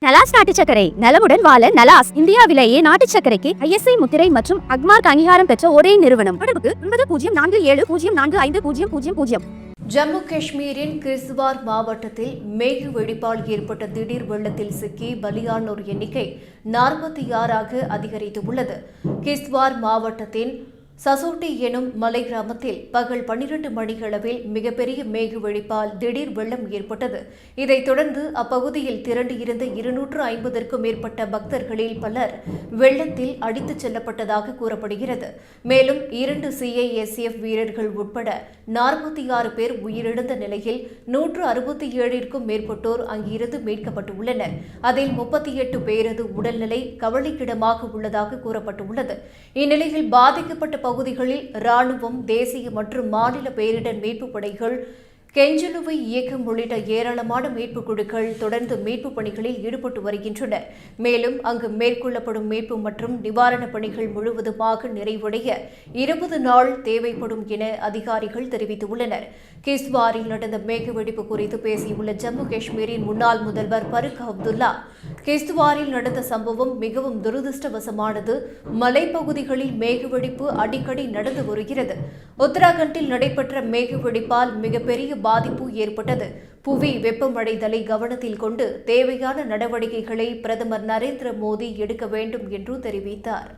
நலாஸ் நாட்டு சர்க்கரை நலமுடன் வாழ நலாஸ் இந்தியாவிலேயே நாட்டு சர்க்கரைக்கு ISI முத்திரை மற்றும் அக்மார்க் அங்கீகாரம் பெற்ற ஒரே நிறுவனம். தொடர்புக்கு 9047050000. ஜம்மு காஷ்மீரின் கிஸ்வார் மாவட்டத்தில் மேகு வெடிப்பால் ஏற்பட்ட திடீர் வெள்ளத்தில் சிக்கி பலியானோர் எண்ணிக்கை 46ஆக அதிகரித்துள்ளது. கிஸ்வார் மாவட்டத்தின் சசோட்டி எனும் மலை கிராமத்தில் பகல் 12 மணியளவில் மிகப்பெரிய மேகு வெடிப்பால் திடீர் வெள்ளம் ஏற்பட்டது. இதைத் தொடர்ந்து அப்பகுதியில் திரண்டு இருந்த 250க்கும் மேற்பட்ட பக்தர்களில் பலர் வெள்ளத்தில் அடித்துச் செல்லப்பட்டதாக கூறப்படுகிறது. மேலும் 2 CISF வீரர்கள் உட்பட 46 பேர் உயிரிழந்த நிலையில் 167ற்கும் மேற்பட்டோர் அங்கிருந்து மீட்கப்பட்டுள்ளனர். அதில் 38 பேரது உடல்நிலை கவலைக்கிடமாக உள்ளதாக கூறப்பட்டுள்ளது. இந்நிலையில் பாதிக்கப்பட்ட பகுதிகளில் ராணுவம், தேசிய மற்றும் மாநில பேரிடர் மீட்புப் படைகள், கெஞ்சலுவை இயக்கம் உள்ளிட்ட ஏராளமான மீட்புக் குழுக்கள் தொடர்ந்து மீட்புப் பணிகளில் ஈடுபட்டு வருகின்றன. மேலும் அங்கு மேற்கொள்ளப்படும் மீட்பு மற்றும் நிவாரணப் பணிகள் முழுவதுமாக நிறைவடைய 20 நாள் தேவைப்படும் என அதிகாரிகள் தெரிவித்துள்ளனர். கிஸ்வாரில் நடந்த மேகுவெடிப்பு குறித்து பேசியுள்ள ஜம்மு காஷ்மீரின் முன்னாள் முதல்வர் பருக் அப்துல்லா, கிஸ்வாரில் நடந்த சம்பவம் மிகவும் துரதிருஷ்டவசமானது. மலைப்பகுதிகளில் மேகுவெடிப்பு அடிக்கடி நடந்து வருகிறது. உத்தராகண்டில் நடைபெற்ற மேகுவெடிப்பால் மிகப்பெரிய பாதிப்பு ஏற்பட்டது. புவி வெப்பமடைதலை கவனத்தில் கொண்டு தேவையான நடவடிக்கைகளை பிரதமர் நரேந்திர மோடி எடுக்க வேண்டும் என்று தெரிவித்தார்.